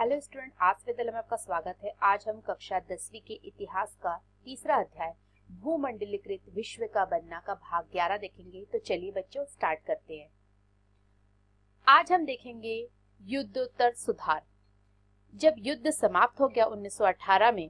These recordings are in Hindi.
हेलो स्टूडेंट, आज विद्यालय में आपका स्वागत है। आज हम कक्षा 10वीं के इतिहास का तीसरा अध्याय भूमंडलीकृत विश्व का बनना का भाग 11 देखेंगे। तो चलिए बच्चों स्टार्ट करते हैं। आज हम देखेंगे युद्धोत्तर सुधार। जब युद्ध समाप्त हो गया 1918 में,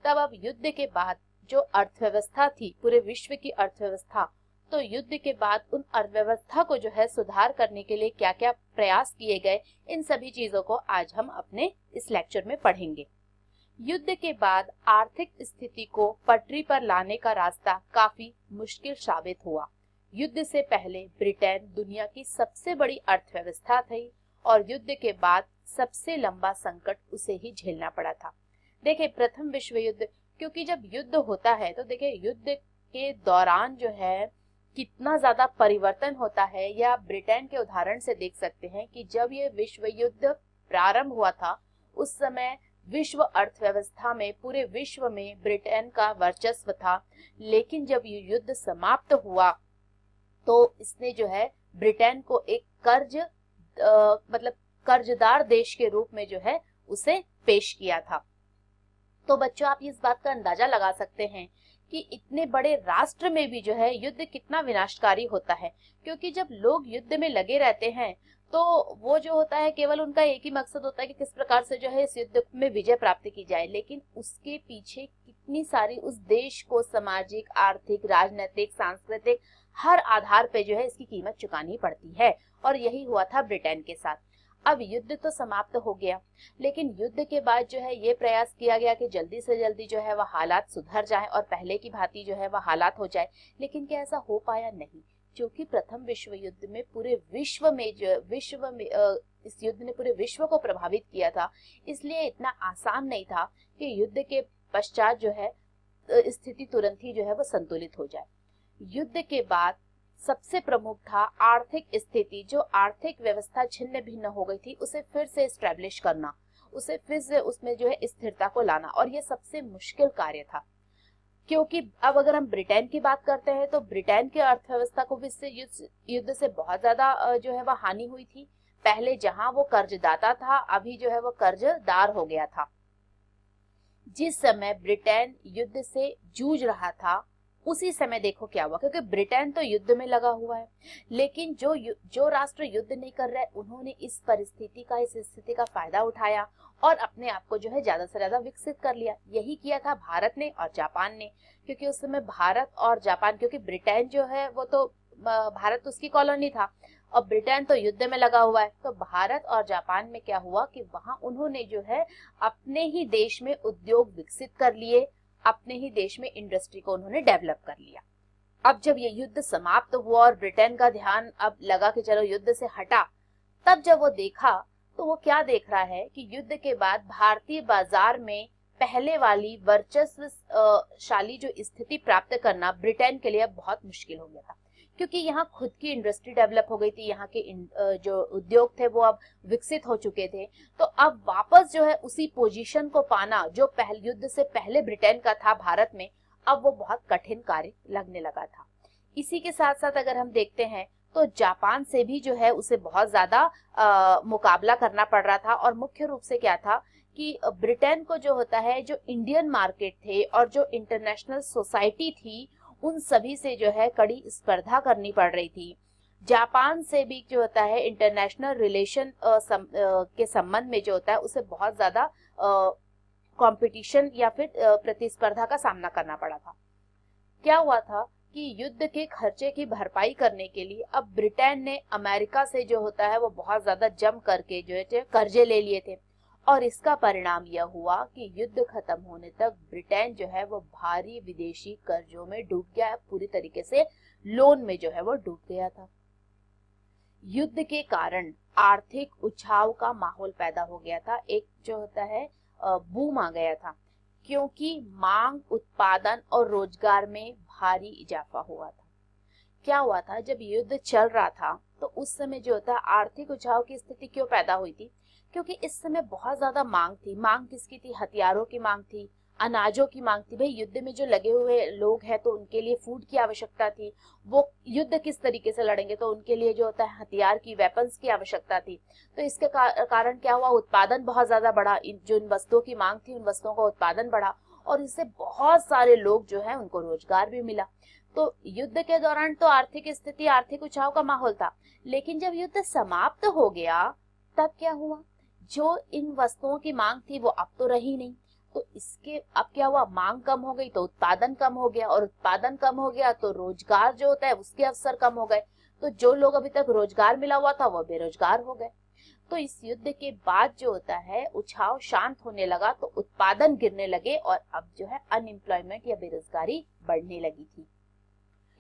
तब अब युद्ध के बाद जो अर्थव्यवस्था थी, पूरे विश्व की अर्थव्यवस्था, तो युद्ध के बाद उन अर्थव्यवस्था को जो है सुधार करने के लिए क्या क्या प्रयास किए गए, इन सभी चीजों को आज हम अपने इस लेक्चर में पढ़ेंगे। युद्ध के बाद आर्थिक स्थिति को पटरी पर लाने का रास्ता काफी मुश्किल साबित हुआ। युद्ध से पहले ब्रिटेन दुनिया की सबसे बड़ी अर्थव्यवस्था थी और युद्ध के बाद सबसे लंबा संकट उसे ही झेलना पड़ा था। देखिए, प्रथम विश्व युद्ध, क्योंकि जब युद्ध होता है तो देखिए युद्ध के दौरान जो है कितना ज्यादा परिवर्तन होता है, या ब्रिटेन के उदाहरण से देख सकते हैं कि जब ये विश्व युद्ध प्रारंभ हुआ था उस समय विश्व अर्थव्यवस्था में, पूरे विश्व में ब्रिटेन का वर्चस्व था। लेकिन जब ये युद्ध समाप्त हुआ तो इसने जो है ब्रिटेन को एक मतलब कर्जदार देश के रूप में जो है उसे पेश किया था। तो बच्चों, आप इस बात का अंदाजा लगा सकते हैं कि इतने बड़े राष्ट्र में भी जो है युद्ध कितना विनाशकारी होता है, क्योंकि जब लोग युद्ध में लगे रहते हैं तो वो जो होता है केवल उनका एक ही मकसद होता है कि किस प्रकार से जो है इस युद्ध में विजय प्राप्त की जाए। लेकिन उसके पीछे कितनी सारी उस देश को सामाजिक, आर्थिक, राजनीतिक, सांस्कृतिक हर आधार पे जो है इसकी कीमत चुकानी पड़ती है, और यही हुआ था ब्रिटेन के साथ। अब युद्ध तो समाप्त हो गया, लेकिन युद्ध के बाद जो है ये प्रयास किया गया कि जल्दी से जल्दी जो है वह हालात सुधर जाए और पहले की भांति जो है वह हालात हो जाए। लेकिन क्या ऐसा हो पाया? नहीं, क्योंकि प्रथम विश्व युद्ध में पूरे विश्व में इस युद्ध ने पूरे विश्व को प्रभावित किया था, इसलिए इतना आसान नहीं था कि युद्ध के पश्चात जो है स्थिति तुरंत ही जो है वो संतुलित हो जाए। युद्ध के बाद सबसे प्रमुख था आर्थिक स्थिति, जो आर्थिक व्यवस्था छिन्न भिन्न हो गई थी उसे फिर से एस्टैब्लिश करना, उसे फिर से उसमें जो है स्थिरता को लाना, और ये सबसे मुश्किल कार्य था। क्योंकि अब अगर हम ब्रिटेन की बात करते हैं तो ब्रिटेन की अर्थव्यवस्था को भी इससे युद्ध से बहुत ज्यादा जो है वह हानि हुई थी। पहले जहां वो कर्जदाता था, अभी जो है वो कर्जदार हो गया था। जिस समय ब्रिटेन युद्ध से जूझ रहा था उसी समय देखो क्या हुआ, क्योंकि ब्रिटेन तो युद्ध में लगा हुआ है, लेकिन जो राष्ट्र युद्ध नहीं कर रहे उन्होंने इस परिस्थिति का, इस स्थिति का फायदा उठाया और अपने आप को जो है ज्यादा से ज्यादा विकसित कर लिया। यही किया था भारत ने और जापान ने, क्योंकि उस समय भारत और जापान, क्योंकि ब्रिटेन जो है वो तो भारत उसकी कॉलोनी था और ब्रिटेन तो युद्ध में लगा हुआ है, तो भारत और जापान में क्या हुआ कि वहां उन्होंने जो है अपने ही देश में उद्योग विकसित कर लिए, अपने ही देश में इंडस्ट्री को उन्होंने डेवलप कर लिया। अब जब ये युद्ध समाप्त हुआ और ब्रिटेन का ध्यान अब लगा कि चलो युद्ध से हटा, तब जब वो देखा तो वो क्या देख रहा है कि युद्ध के बाद भारतीय बाजार में पहले वाली वर्चस्वशाली जो स्थिति प्राप्त करना ब्रिटेन के लिए बहुत मुश्किल हो गया था, क्योंकि यहाँ खुद की इंडस्ट्री डेवलप हो गई थी, यहाँ के जो उद्योग थे वो अब विकसित हो चुके थे। तो अब वापस जो है उसी पोजीशन को पाना जो पहले युद्ध से पहले ब्रिटेन का था भारत में, अब वो बहुत कठिन कार्य लगने लगा था। इसी के साथ साथ अगर हम देखते हैं तो जापान से भी जो है उसे बहुत ज्यादा मुकाबला करना पड़ रहा था, और मुख्य रूप से क्या था कि ब्रिटेन को जो होता है, जो इंडियन मार्केट थे और जो इंटरनेशनल सोसाइटी थी, उन सभी से जो है कड़ी स्पर्धा करनी पड़ रही थी। जापान से भी जो होता है इंटरनेशनल रिलेशन के संबंध में जो होता है उसे बहुत ज्यादा कंपटीशन या फिर प्रतिस्पर्धा का सामना करना पड़ा था। क्या हुआ था कि युद्ध के खर्चे की भरपाई करने के लिए अब ब्रिटेन ने अमेरिका से जो होता है वो बहुत ज्यादा जम करके जो है कर्जे ले लिए थे, और इसका परिणाम यह हुआ कि युद्ध खत्म होने तक ब्रिटेन जो है वो भारी विदेशी कर्जों में डूब गया है, पूरी तरीके से लोन में जो है वो डूब गया था। युद्ध के कारण आर्थिक उछाव का माहौल पैदा हो गया था, एक जो होता है बूम आ गया था, क्योंकि मांग, उत्पादन और रोजगार में भारी इजाफा हुआ था। क्या हुआ था, जब युद्ध चल रहा था तो उस समय जो होता है आर्थिक उछाव की स्थिति क्यों पैदा हुई थी? क्योंकि इस समय बहुत ज्यादा मांग थी। मांग किसकी थी? हथियारों की मांग थी, अनाजों की मांग थी, भाई युद्ध में जो लगे हुए लोग हैं तो उनके लिए फूड की आवश्यकता थी, वो युद्ध किस तरीके से लड़ेंगे तो उनके लिए जो होता है हथियार की, वेपन्स की आवश्यकता थी। तो इसके कारण क्या हुआ, उत्पादन बहुत ज्यादा बढ़ा, जो इन वस्तुओं की मांग थी उन वस्तुओं का उत्पादन बढ़ा और इससे बहुत सारे लोग जो है उनको रोजगार भी मिला। तो युद्ध के दौरान तो आर्थिक स्थिति, आर्थिक उछाव का माहौल था, लेकिन जब युद्ध समाप्त हो गया तब क्या हुआ, जो इन वस्तुओं की मांग थी वो अब तो रही नहीं, तो इसके अब क्या हुआ, मांग कम हो गई तो उत्पादन कम हो गया, और उत्पादन कम हो गया तो रोजगार जो होता है उसके अवसर कम हो गए, तो जो लोग अभी तक रोजगार मिला हुआ था वो बेरोजगार हो गए। तो इस युद्ध के बाद जो होता है उछाव शांत होने लगा, तो उत्पादन गिरने लगे और अब जो है अनएम्प्लॉयमेंट या बेरोजगारी बढ़ने लगी थी।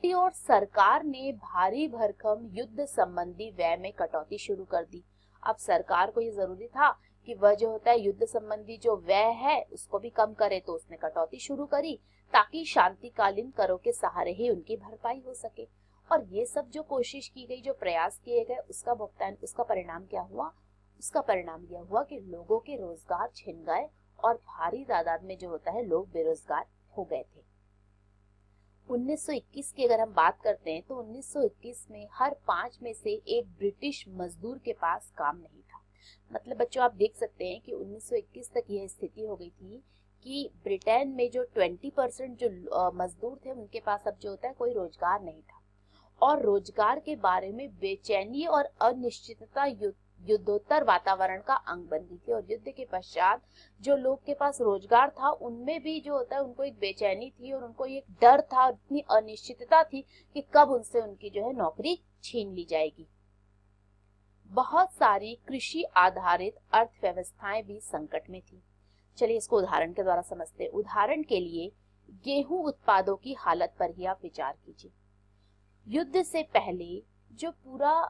और सरकार ने भारी भरकम युद्ध संबंधी व्यय में कटौती शुरू कर दी। अब सरकार को ये जरूरी था कि वह जो होता है युद्ध संबंधी जो व्यय है उसको भी कम करे, तो उसने कटौती शुरू करी ताकि शांतिकालीन करों के सहारे ही उनकी भरपाई हो सके। और ये सब जो कोशिश की गई, जो प्रयास किए गए, उसका भुगतान, उसका परिणाम क्या हुआ, उसका परिणाम यह हुआ कि लोगों के रोजगार छिन गए और भारी तादाद में जो होता है लोग बेरोजगार हो गए थे। 1921 की अगर हम बात करते हैं तो 1921 में हर 5 में से एक ब्रिटिश मजदूर के पास काम नहीं था। मतलब बच्चों आप देख सकते हैं कि 1921 तक यह स्थिति हो गई थी कि ब्रिटेन में जो 20% जो मजदूर थे उनके पास अब जो होता है कोई रोजगार नहीं था, और रोजगार के बारे में बेचैनी और अनिश्चितता युद्धोत्तर वातावरण का अंग बन गई थी। और युद्ध के पश्चात जो लोग के पास रोजगार था उनमें भी जो होता है उनको एक बेचैनी थी और उनको एक डर था, इतनी अनिश्चितता थी कि कब उनसे उनकी जो है नौकरी छीन ली जाएगी। बहुत सारी कृषि आधारित अर्थव्यवस्थाएं भी संकट में थी। चलिए इसको उदाहरण के द्वारा समझते हैं। उदाहरण के लिए गेहूं उत्पादों की हालत पर ही आप विचार कीजिए। युद्ध से पहले जो पूरा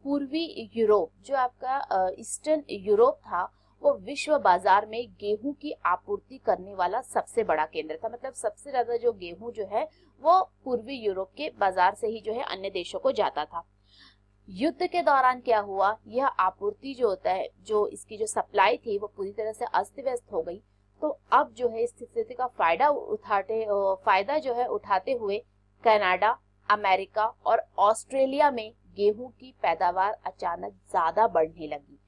पूर्वी यूरोप, जो आपका ईस्टर्न यूरोप था, वो विश्व बाजार में गेहूं की आपूर्ति करने वाला सबसे बड़ा केंद्र था। मतलब सबसे ज्यादा जो गेहूं जो है वो पूर्वी यूरोप के बाजार से ही जो है अन्य देशों को जाता था। युद्ध के दौरान क्या हुआ, यह आपूर्ति जो होता है, जो इसकी जो सप्लाई थी वो पूरी तरह से अस्त व्यस्त हो गई। तो अब जो है इस स्थिति का फायदा जो है उठाते हुए कनाडा, अमेरिका और ऑस्ट्रेलिया में गेहूं की पैदावार अचानक ज्यादा बढ़ने लगी।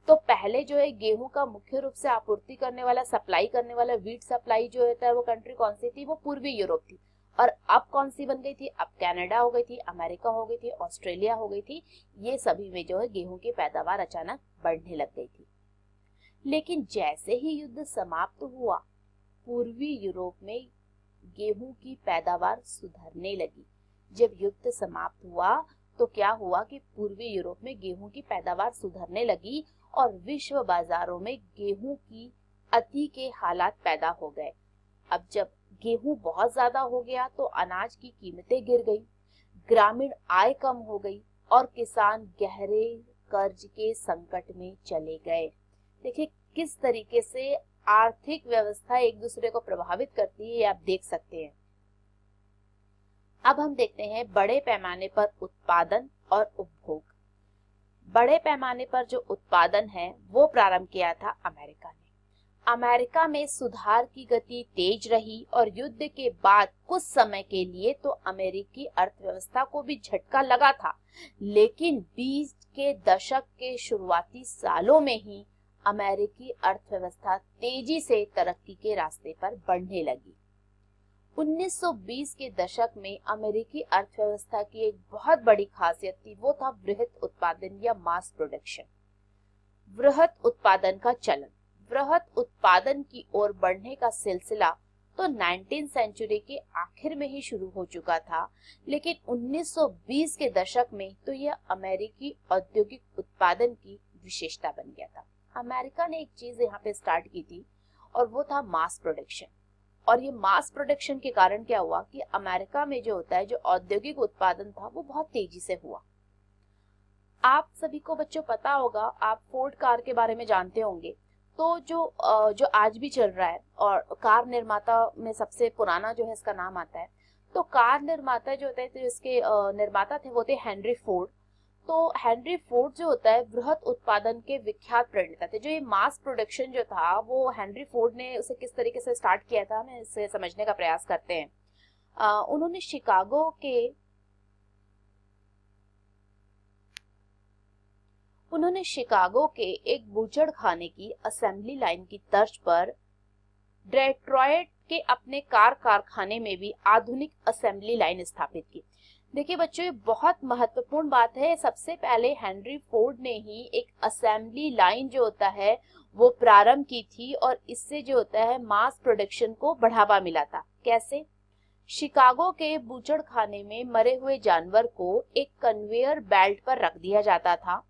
तो पहले जो है गेहूं का मुख्य रूप से आपूर्ति करने वाला, सप्लाई करने वाला, व्हीट सप्लाई जो होता है वो कंट्री कौन सी थी, वो पूर्वी यूरोप थी। और अब कौन सी बन गई थी, अब कनाडा हो गई थी, अमेरिका हो गई थी, ऑस्ट्रेलिया हो गई थी। ये सभी में जो है गेहूं की पैदावार अचानक बढ़ने लग गई थी। लेकिन जैसे ही युद्ध समाप्त हुआ, पूर्वी यूरोप में गेहूं की पैदावार सुधरने लगी। जब युद्ध समाप्त हुआ तो क्या हुआ कि पूर्वी यूरोप में गेहूं की पैदावार सुधरने लगी और विश्व बाजारों में गेहूं की अति के हालात पैदा हो गए। अब जब गेहूं बहुत ज्यादा हो गया तो अनाज की कीमतें गिर गई, ग्रामीण आय कम हो गई और किसान गहरे कर्ज के संकट में चले गए। देखिए किस तरीके से आर्थिक व्यवस्था एक दूसरे को प्रभावित करती है, ये आप देख सकते हैं। अब हम देखते हैं बड़े पैमाने पर उत्पादन और उपभोग। बड़े पैमाने पर जो उत्पादन है वो प्रारंभ किया था अमेरिका ने। अमेरिका में सुधार की गति तेज रही और युद्ध के बाद कुछ समय के लिए तो अमेरिकी अर्थव्यवस्था को भी झटका लगा था, लेकिन 20 के दशक के शुरुआती सालों में ही अमेरिकी अर्थव्यवस्था तेजी से तरक्की के रास्ते पर बढ़ने लगी। 1920 के दशक में अमेरिकी अर्थव्यवस्था की एक बहुत बड़ी खासियत थी, वो था वृहत उत्पादन या मास प्रोडक्शन। वृहत उत्पादन का चलन, वृहत उत्पादन की ओर बढ़ने का सिलसिला तो 19वीं सेंचुरी के आखिर में ही शुरू हो चुका था, लेकिन 1920 के दशक में तो यह अमेरिकी औद्योगिक उत्पादन की विशेषता बन गया था। अमेरिका ने एक चीज यहाँ पे स्टार्ट की थी और वो था मास प्रोडक्शन। और ये मास प्रोडक्शन के कारण क्या हुआ कि अमेरिका में जो होता है जो औद्योगिक उत्पादन था वो बहुत तेजी से हुआ। आप सभी को बच्चों पता होगा, आप फोर्ड कार के बारे में जानते होंगे। तो जो आज भी चल रहा है और कार निर्माता में सबसे पुराना जो है इसका नाम आता है। तो कार निर्माता जो होते थे, इसके निर्माता थे वो थे हेनरी फोर्ड। तो हेनरी फोर्ड जो होता है वृहत उत्पादन के विख्यात प्रणेता थे। जो ये मास प्रोडक्शन जो था वो हेनरी फोर्ड ने उसे किस तरीके से स्टार्ट किया था, हमें इसे समझने का प्रयास करते हैं। उन्होंने शिकागो के एक बूचड़खाने की असेंबली लाइन की तर्ज पर डेट्रॉयट के अपने कारखाने में भी आधुनिक असेंबली लाइन स्थापित की। देखिए बच्चों, ये बहुत महत्वपूर्ण बात है। सबसे पहले हेनरी फोर्ड ने ही एक असेंबली लाइन जो होता है वो प्रारंभ की थी और इससे जो होता है मास प्रोडक्शन को बढ़ावा मिला था। कैसे? शिकागो के बूचड़खाने में मरे हुए जानवर को एक कन्वेयर बेल्ट पर रख दिया जाता था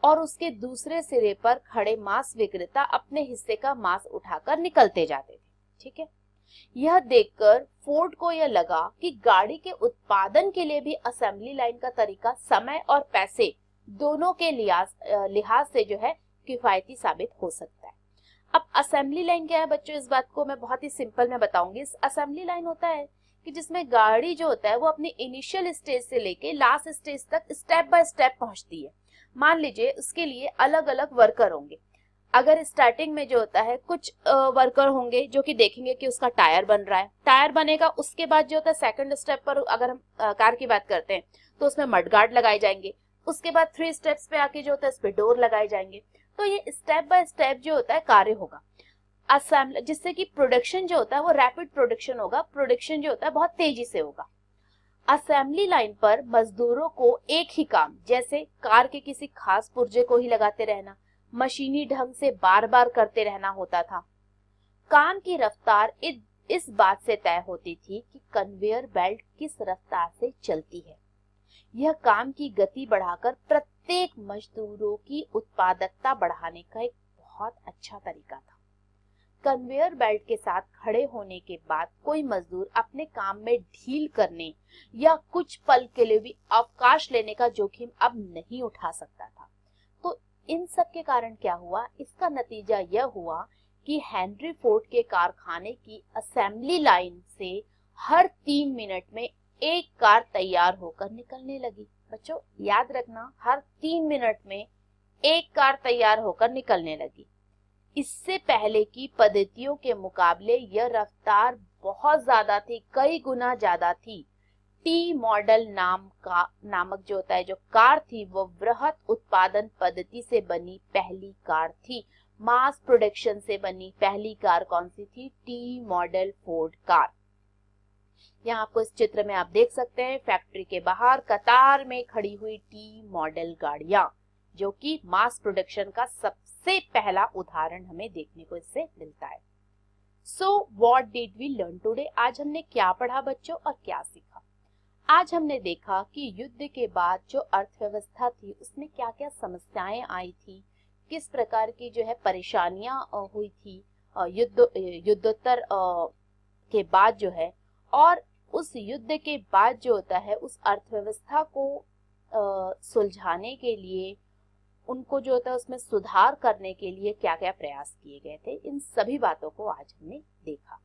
और उसके दूसरे सिरे पर खड़े मांस विक्रेता अपने हिस्से का मांस उठाकर निकलते जाते थे। ठीक है, यह देखकर फोर्ड को यह लगा कि गाड़ी के उत्पादन के लिए भी असेंबली लाइन का तरीका समय और पैसे दोनों के लिहाज से जो है किफायती साबित हो सकता है। अब असेंबली लाइन क्या है बच्चों, इस बात को मैं बहुत ही सिंपल में बताऊंगी। इस असेंबली लाइन होता है कि जिसमें गाड़ी जो होता है वो अपनी इनिशियल स्टेज से लेके लास्ट स्टेज तक स्टेप बाय स्टेप पहुंचती है। मान लीजिए उसके लिए अलग अलग वर्कर होंगे। अगर स्टार्टिंग में जो होता है कुछ वर्कर होंगे जो कि देखेंगे कि उसका टायर बन रहा है, टायर बनेगा, उसके बाद जो होता है सेकंड स्टेप पर अगर हम कार की बात करते हैं तो उसमें मडगार्ड लगाए जाएंगे। उसके बाद 3 स्टेप्स पे आके जो होता है इस पे डोर लगाए जाएंगे। तो ये स्टेप बाय स्टेप जो होता है कार्य होगा असेंबली, जिससे कि प्रोडक्शन जो होता है वो रैपिड प्रोडक्शन होगा। प्रोडक्शन जो होता है बहुत तेजी से होगा। असेंबली लाइन पर मजदूरों को एक ही काम, जैसे कार के किसी खास पुर्जे को ही लगाते रहना, मशीनी ढंग से बार बार करते रहना होता था। काम की रफ्तार इस बात से तय होती थी कि कन्वेयर बेल्ट किस रफ्तार से चलती है। यह काम की गति बढ़ाकर प्रत्येक मजदूरों की उत्पादकता बढ़ाने का एक बहुत अच्छा तरीका था। कन्वेयर बेल्ट के साथ खड़े होने के बाद कोई मजदूर अपने काम में ढील करने या कुछ पल के लिए भी अवकाश लेने का जोखिम अब नहीं उठा सकता था। तो इन सब के कारण क्या हुआ, इसका नतीजा यह हुआ कि हेनरी फोर्ड के कारखाने की असेंबली लाइन से हर 3 मिनट में एक कार तैयार होकर निकलने लगी। बच्चों याद रखना, हर 3 मिनट में एक कार तैयार होकर निकलने लगी। इससे पहले की पद्धतियों के मुकाबले यह रफ्तार बहुत ज्यादा थी, कई गुना ज्यादा थी। टी मॉडल नामक जो होता है जो कार थी वो वृहत उत्पादन पद्धति से बनी पहली कार थी। मास प्रोडक्शन से बनी पहली कार कौन सी थी? T model Ford car. यहाँ आपको इस चित्र में आप देख सकते हैं फैक्ट्री के बाहर कतार में खड़ी हुई टी मॉडल गाड़ियां, जो कि मास प्रोडक्शन का सबसे पहला उदाहरण हमें देखने को इससे मिलता है। So what did we learn today? आज हमने क्या पढ़ा बच्चों और क्या सीखा? आज हमने देखा कि युद्ध के बाद जो अर्थव्यवस्था थी उसमें क्या क्या समस्याएं आई थी, किस प्रकार की जो है परेशानियां हुई थी युद्धोत्तर के बाद जो है, और उस युद्ध के बाद जो होता है उस अर्थव्यवस्था को सुलझाने के लिए, उनको जो होता है उसमें सुधार करने के लिए क्या क्या प्रयास किए गए थे। इन सभी बातों को आज हमने देखा।